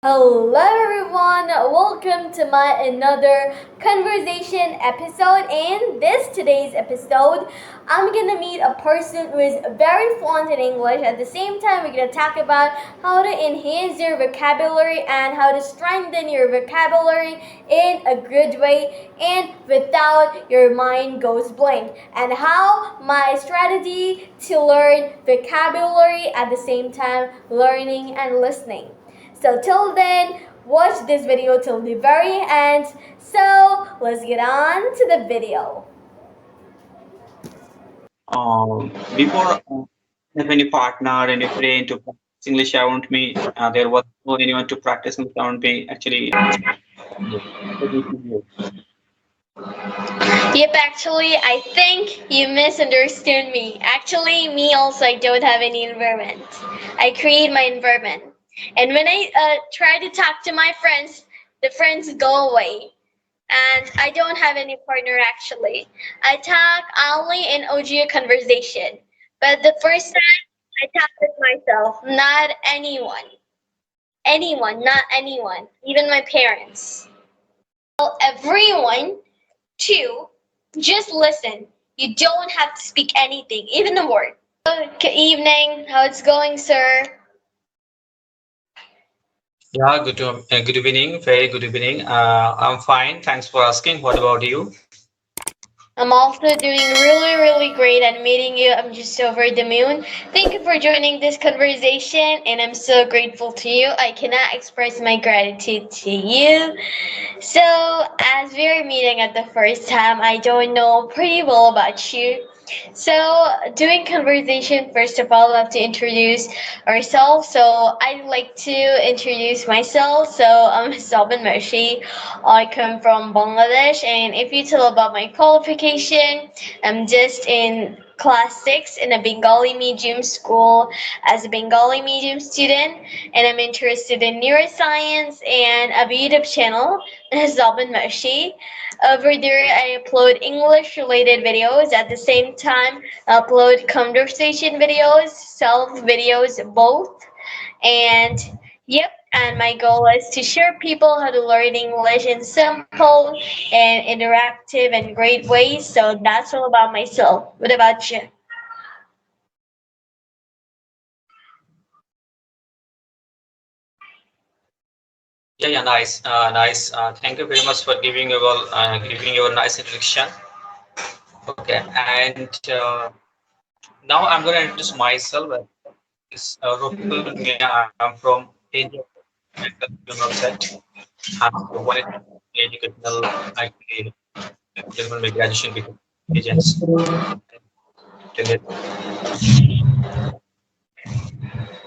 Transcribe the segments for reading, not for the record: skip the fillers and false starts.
Hello everyone, welcome to my another conversation episode. In this today's episode, I'm gonna meet a person who is very fluent in English. At the same time, we're gonna talk about how to enhance your vocabulary and how to strengthen your vocabulary in a good way and without your mind goes blank. And how my strategy to learn vocabulary at the same time learning and listening. So till then, watch this video till the very end. So let's get on to the video. Before have any partner, any friend to practice English around me, there was no anyone to practice English around me. Actually, Yep, actually, I think you misunderstood me. Actually, me also, I don't have any environment. I create my environment. And when I try to talk to my friends, the friends go away. And I don't have any partner actually. I talk only in audio conversation. But the first time I talk with myself, not anyone. Anyone, not anyone. Even my parents. Tell everyone to just listen. You don't have to speak anything, even a word. Good evening. How it's going, sir? yeah, good evening, very good evening. I'm fine. Thanks for asking. What about you? I'm also doing really, really great at meeting you. I'm just over the moon. Thank you for joining this conversation, and I'm so grateful to you. I cannot express my gratitude to you. So, as we're meeting at the first time, I don't know pretty well about you. So, doing conversation, first of all, we have to introduce ourselves. So, I'd like to introduce myself. So, I'm Mehzabin Mowshi. I come from Bangladesh, and if you tell about my qualification, I'm just in class 6 in a Bengali medium school as a Bengali medium student, and I'm interested in neuroscience and a YouTube channel, Mehzabin Mowshi. Over there, I upload English related videos. At the same time, I upload conversation videos, self videos, both. And yep, and my goal is to share people how to learn English in simple and interactive and great ways. So that's all about myself. What about you? Yeah, nice, nice. Thank you very much for giving your nice introduction. Okay, and now I'm going to introduce myself. This Rofik Mia. I'm from India, website. So what is educational? I deliver my graduation with agents.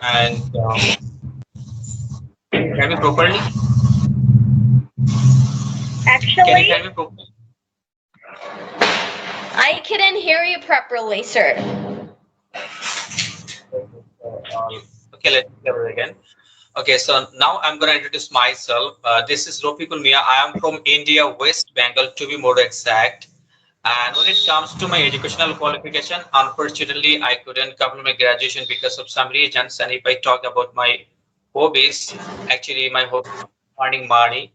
And can you hear me properly? Can you Actually, hear me properly? I couldn't hear you properly, sir. Okay, let's cover again. Okay, so now I'm going to introduce myself. This is Rofikul Mia. I am from India, West Bengal, to be more exact. And when it comes to my educational qualification, unfortunately, I couldn't complete my graduation because of some reasons. And if I talk about my hobbies, actually, my hobby is earning money.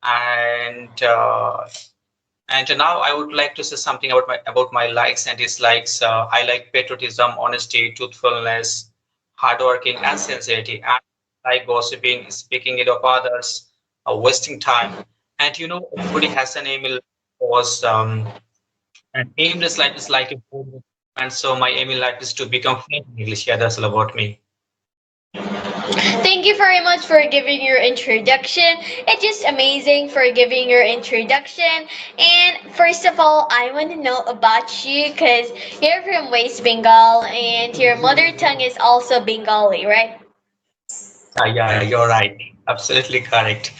And now I would like to say something about my likes and dislikes. I like patriotism, honesty, truthfulness, hardworking, and sincerity. And I like gossiping, speaking it of others, wasting time. And everybody has an email was an aimless life is like a book. And so my aim in life is to become fluent in English. Yeah, that's all about me. Thank you very much for giving your introduction. It's just amazing for giving your introduction. And first of all, I want to know about you because you're from West Bengal and your mother tongue is also Bengali, right? Yeah, you're right. Absolutely correct.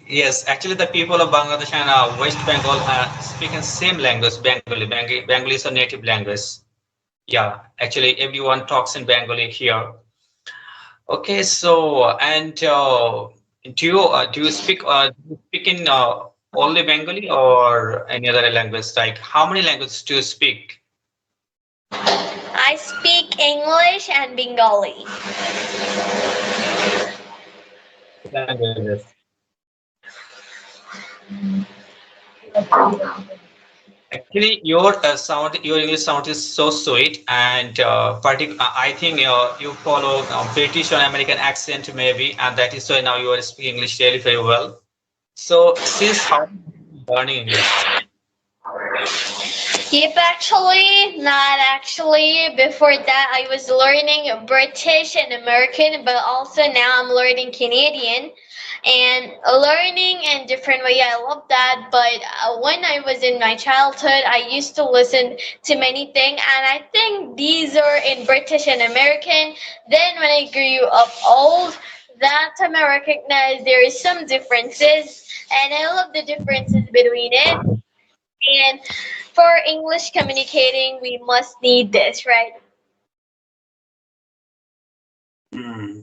Yes, actually, the people of Bangladesh and West Bengal speak in same language, Bengali. Bengali is a native language. Yeah, actually, everyone talks in Bengali here. Okay, so and do you speak in only Bengali or any other language? Like, how many languages do you speak? I speak English and Bengali. languages. Actually, your English sound is so sweet, and I think you follow British or American accent maybe, and that is why now you are speaking English really very well. So, since how are you learning English? Yep, actually, not actually. Before that, I was learning British and American, but also now I'm learning Canadian and learning in different way. I love that. But when I was in my childhood, I used to listen to many things, and I think these are in British and American. Then when I grew up old, that time I recognized there is some differences, and I love the differences between it. And for English communicating, we must need this, right? Hmm.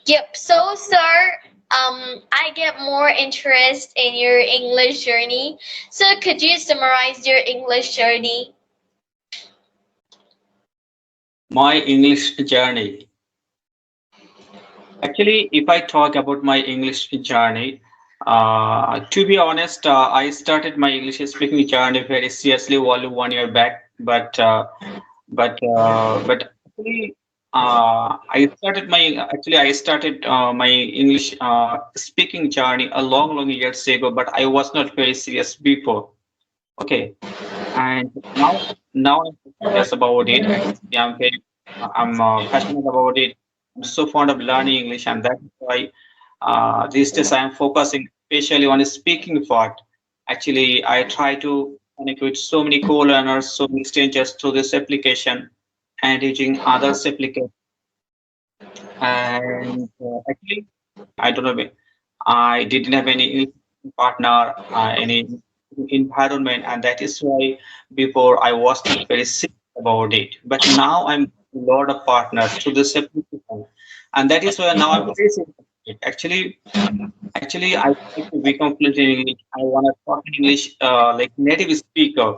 Yep. So, sir, I get more interest in your English journey. So, could you summarize your English journey? My English journey. Actually, if I talk about my English journey, to be honest, I started my English speaking journey very seriously only 1 year back. But actually, I started my English speaking journey a long years ago. But I was not very serious before. Okay, and now I'm serious about it. Actually, I'm passionate about it. I'm so fond of learning English, and that's why these days I'm focusing especially on the speaking part. Actually, I try to connect with so many co-learners, so many strangers through this application and using others application. And actually, I don't know. I didn't have any partner, any environment, and that is why before I was not very serious about it. But now I'm a lot of partners through this application, and that is why now I'm very serious about it. Actually, I like to become fluent in English. I want to talk in English like native speaker.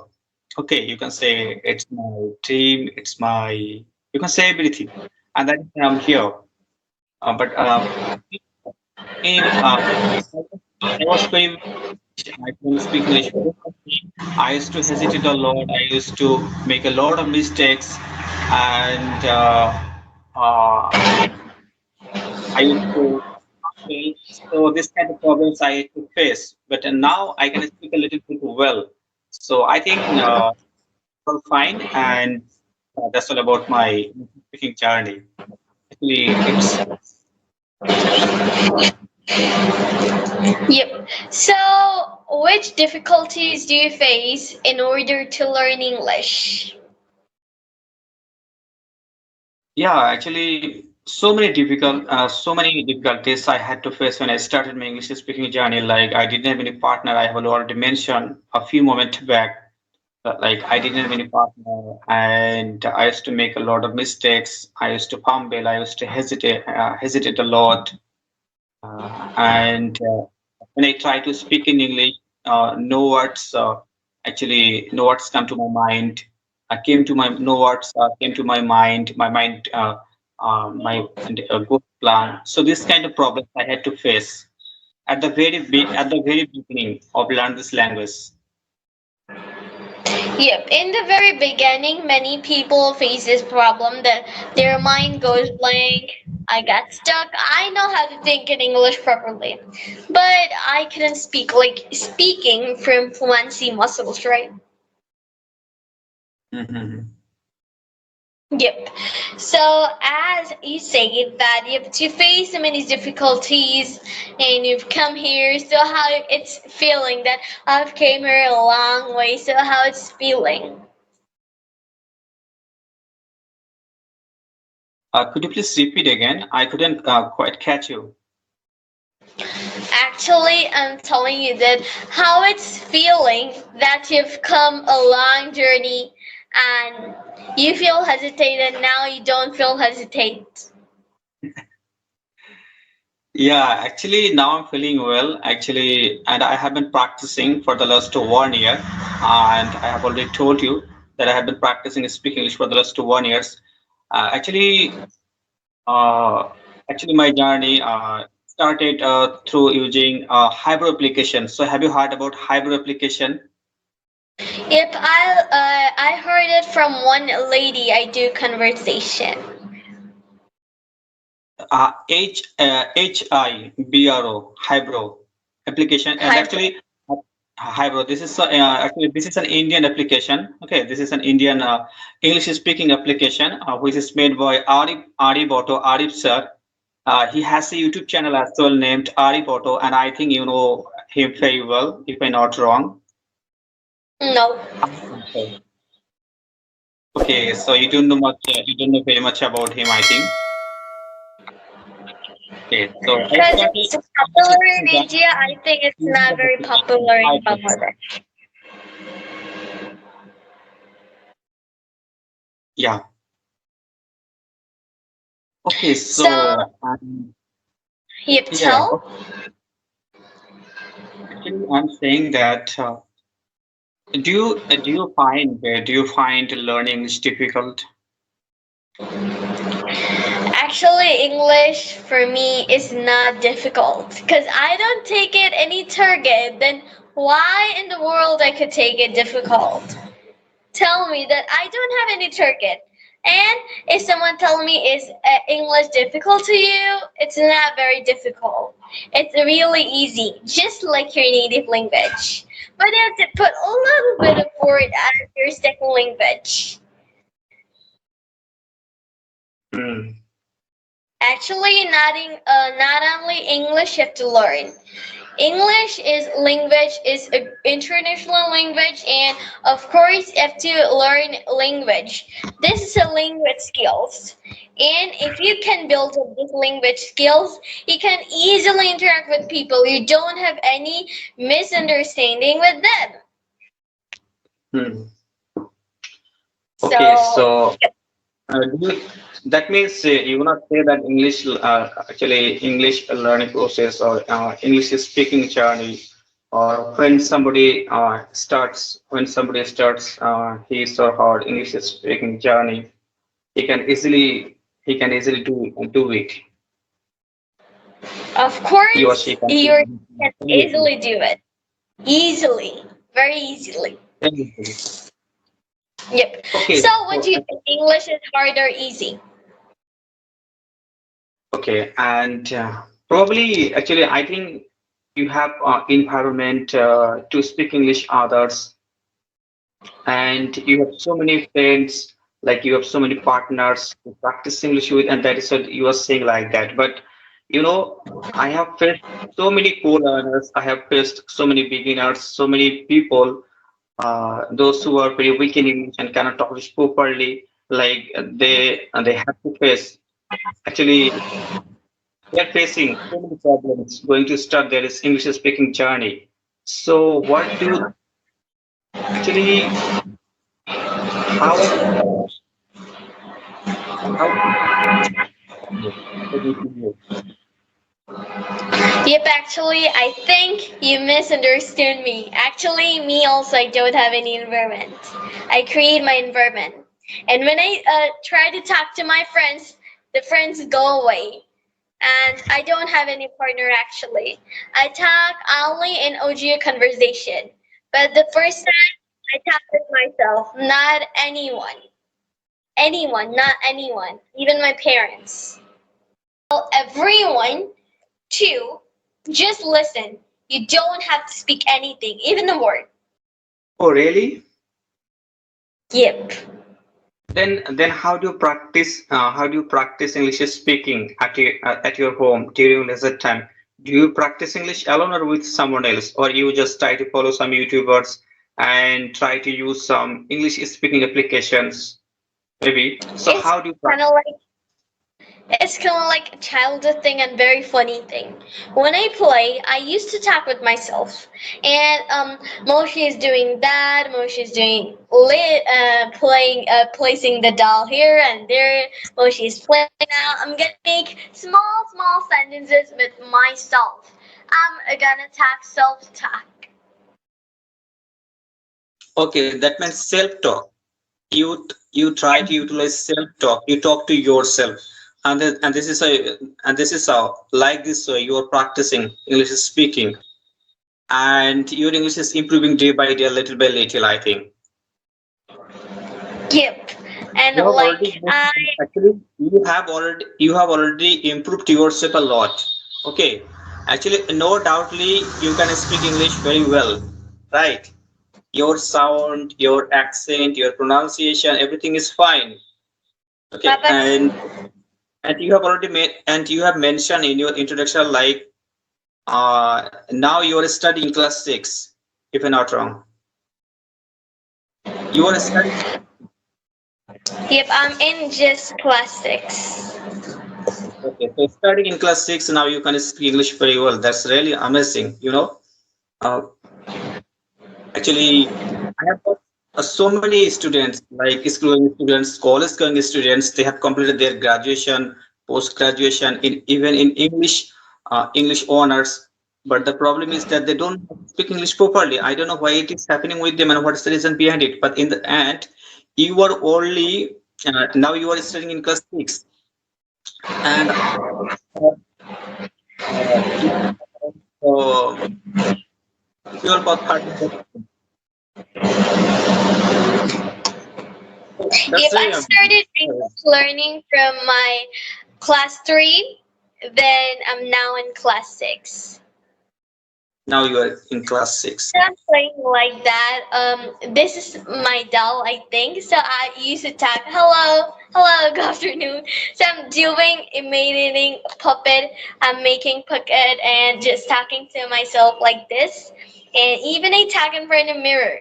Okay, you can say it's my dream, it's my, you can say everything, and that is why I'm here. But in I was very I couldn't speak English fluently. I used to hesitate a lot. I used to make a lot of mistakes, and I used to fail. So this kind of problems I had to face. But now I can speak a little bit well. So I think all fine, and that's all about my speaking journey. Actually, it's Yep. So, which difficulties do you face in order to learn English? yeah, actually, so many difficulties I had to face when I started my English speaking journey. Like I didn't have any partner. I have already mentioned a few moments back. Like I didn't have any partner, and I used to make a lot of mistakes. I used to fumble. I used to hesitate a lot. And when I try to speak in English, no words no words come to my mind. No words came to my mind. My good plan. So this kind of problems I had to face at the very beginning of learn this language. Yep, in the very beginning, many people face this problem that their mind goes blank. I got stuck. I know how to think in English properly, but I couldn't speak like speaking from fluency muscles, right? Mhm. Yep. So as you say that you have to face so many difficulties and you've come here, so how it's feeling that I've came here a long way, so how it's feeling. Could you please repeat again? I couldn't quite catch you. Actually, I'm telling you that how it's feeling that you've come a long journey and you feel hesitated, now you don't feel hesitate. Yeah, actually, now I'm feeling well. Actually, and I have been practicing for the last 1 year, and I have already told you that I have been practicing speaking English for the last 1 years. Actually, uh, Actually, my journey started through using hybrid application. So have you heard about hybrid application? Yep, I heard it from one lady I do conversation. HIBRO, Hybro application, and Hi. actually, Hybro. Actually this is an Indian application. Okay, this is an Indian English speaking application which is made by Arif Auto Arif sir. He has a YouTube channel as well named Arif Auto, and I think you know him very well, if I'm not wrong. No. Okay, okay, so you don't know very much about him, I think. Okay, so I Because started. it's popular in India, I think it's not very popular in Hybrid. Bangladesh. Yeah. Okay, So, so yep, yeah, tell. actually, I'm saying that do you find learning is difficult? Actually, English for me is not difficult because I don't take it any target. Then why in the world I could take it difficult? Tell me that I don't have any target. And if someone tell me is English difficult to you, it's not very difficult. It's really easy, just like your native language. But you have to put a little bit of word as your second language. Hmm. Actually, not only English you have to learn. English is language is an international language, and of course you have to learn language. This is a language skills, and if you can build up this language skills, you can easily interact with people. You don't have any misunderstanding with them. Hmm. Okay, So so that means you wanna say that English actually English learning process or English speaking journey or when somebody starts his or her English speaking journey, he can easily do it. of He or course she can you can easily. easily do it. Easily, very easily. Easily. Yep. Okay, So what so do you think? English is hard or easy? okay, and probably actually I think you have environment to speak English others, and you have so many friends, like you have so many partners to practice English with, and that is what you are saying like that. But you know, I have faced so many co-learners, I have faced so many beginners, so many people, those who are very weak in English and cannot talk English properly, like they have to face. Actually, they are facing so many problems going to start their English speaking journey. So, what do you actually how how according to you? Yep, actually, I think you misunderstood me. Actually, me also, I don't have any environment. I create my environment. And when I try to talk to my friends, the friends go away. And I don't have any partner actually. I talk only in audio conversation. But the first time I talk with myself, not anyone. Anyone, not anyone. Even my parents. Tell everyone to just listen. You don't have to speak anything, even a word. Oh, really? Yep. Then how do you practice? How do you practice English speaking at your home during leisure time? Do you practice English alone or with someone else, or you just try to follow some YouTubers and try to use some English speaking applications, maybe? So It's how do you kind practice? of like it's kind of like a childhood thing and very funny thing. When I play, I used to talk with myself, and Mowshi is doing that. Mowshi is doing playing, placing the doll here and there. Mowshi is playing now. I'm gonna make small sentences with myself. I'm gonna talk self-talk. Okay, that means self-talk. You try to utilize self-talk. You talk to yourself. and this is how like this way you are practicing English speaking, and your English is improving day by day, little by little, I think. Yep. And You have already like I actually you have already improved yourself a lot. Okay, actually no doubtly you can speak English very well, right? Your sound, your accent, your pronunciation, everything is fine. Okay, Papa's and you have already made and you have mentioned in your introduction like now you are studying class 6, if I'm not wrong. You are studying. yep, I'm in just class 6. Okay, so studying in class 6 now you can speak English very well. That's really amazing, you know. Uh, Actually, I have got so many students, like school students, college going students. They have completed their graduation, post graduation, in even in English, English honors. But the problem is that they don't speak English properly. I don't know why it is happening with them and what is the reason behind it. But in the end, you are only now you are studying in class 6, and uh, you are about 30. Yep, That's I really started English learning from my class 3, then I'm now in class 6. now you are in class 6. I'm playing like that. This is my doll, I think. So I used to tag, hello, hello, good afternoon. So I'm doing, imitating puppet. I'm making puppet and just talking to myself like this. And even I tag in front of the mirror.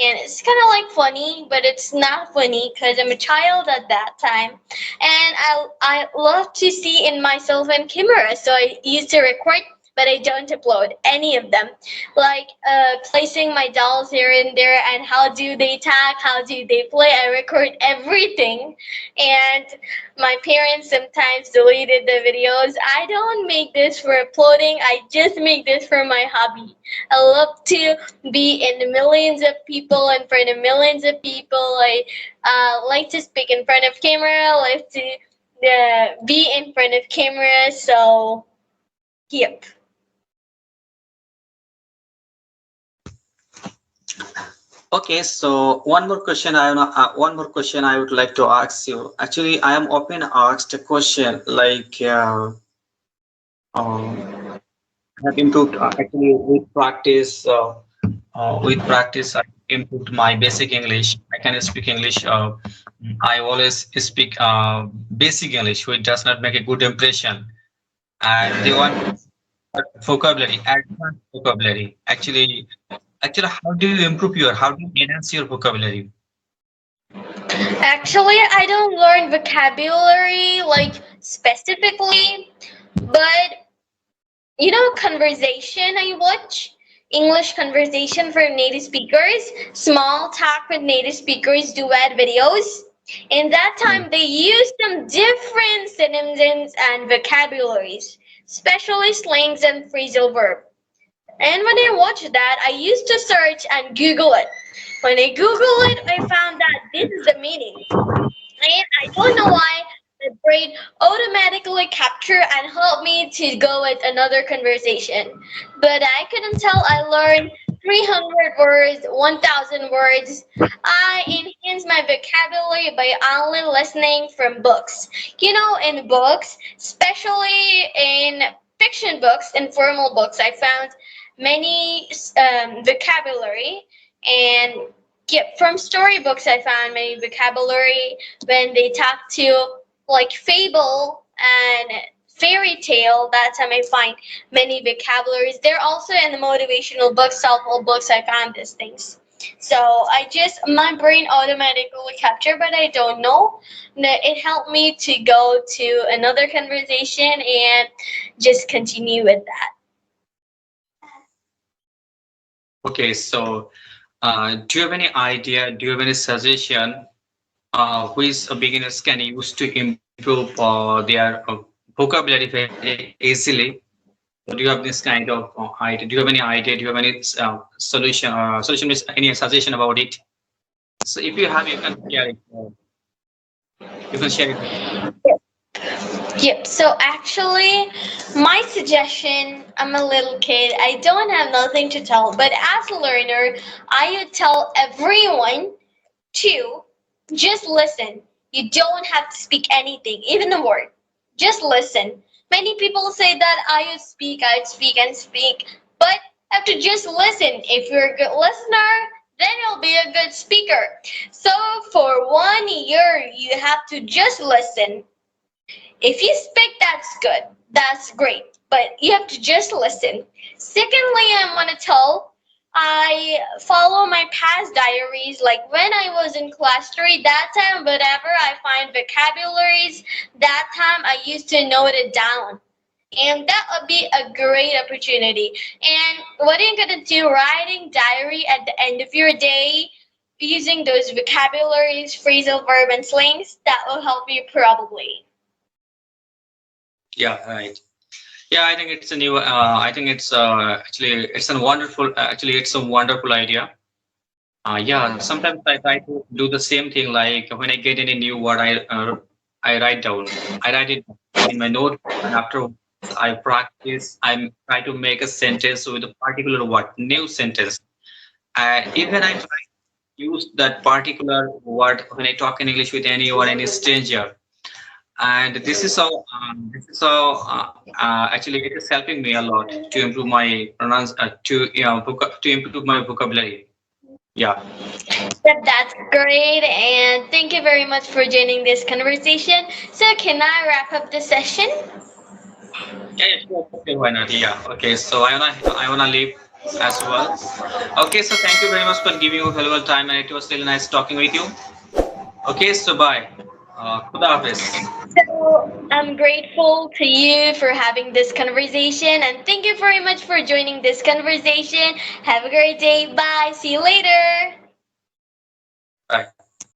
And it's kind of like funny, but it's not funny because I'm a child at that time, and I love to see in myself in camera. So I used to record, but I don't upload any of them. Like placing my dolls here and there, and how do they tag, how do they play. I record everything, and my parents sometimes deleted the videos. I don't make this for uploading. I just make this for my hobby. I love to be in the millions of people, in front of millions of people. I like to speak in front of camera. I like to be in front of camera. So, yep. Okay, so one more question I would like to ask you. Actually, I am often asked a question like, I have improved actually with practice. I improved my basic English. I can speak English. I always speak basic English, which does not make a good impression. And they want vocabulary, advanced vocabulary. Actually, how do you enhance your vocabulary? Actually, I don't learn vocabulary like specifically, but conversation I watch. English conversation for native speakers, small talk with native speakers duet videos. In that Hmm. time, they use some different synonyms and vocabularies, especially slangs and phrasal verb. And when I watch that, I used to search and Google it. When I Google it, I found that this is the meaning. And I don't know why the brain automatically capture and help me to go with another conversation. But I couldn't tell I learned 300 words, 1,000 words. I enhance my vocabulary by only listening from books. In books, especially in fiction books, informal books, I found many vocabulary, and yeah, from storybooks I found many vocabulary when they talk to like fable and fairy tale. That time I find many vocabularies. They're also in the motivational books, self-help books. I found these things. So I just my brain automatically capture, but I don't know. It helped me to go to another conversation and just continue with that. Okay, so do you have any idea? Do you have any suggestion which beginners can use to improve their vocabulary very easily? So do you have this kind of idea? Do you have any idea? Do you have any solution is any suggestion about it? So if you have, you can share it. You can share it. Yep. So actually, my suggestion, I'm a little kid. I don't have nothing to tell, but as a learner, I would tell everyone to just listen. You don't have to speak anything, even a word. Just listen. Many people say that I would speak and speak, but have to just listen. If you're a good listener, then you'll be a good speaker. So for 1 year, you have to just listen. If you speak, that's good. That's great. But you have to just listen. Secondly, I'm going to tell I follow my past diaries. Like when I was in class 3, that time, whatever I find vocabularies, that time I used to note it down. And that would be a great opportunity. And what are you going to do? Writing diary at the end of your day, using those vocabularies, phrasal verb, and slangs, that will help you probably. Yeah, right. Yeah, I think it's a new. I think it's actually it's a wonderful. Actually, it's a wonderful idea. Yeah, sometimes I try to do the same thing. Like when I get any new word, I write down. I write it in my note, and after I practice, I try to make a sentence with a particular word, new sentence. Even I try to use that particular word when I talk in English with anyone, any stranger. And this is how actually it is helping me a lot to improve my to improve my vocabulary. Yeah. Yep, that's great. And thank you very much for joining this conversation. So, can I wrap up the session? Yeah, sure, why not? Yeah. Okay, so I wanna leave as well. Okay, so thank you very much for giving your valuable time, and it was really nice talking with you. Okay, so bye. Khuda Hafiz. So, I'm grateful to you for having this conversation. And thank you very much for joining this conversation. Have a great day. Bye. See you later. Bye.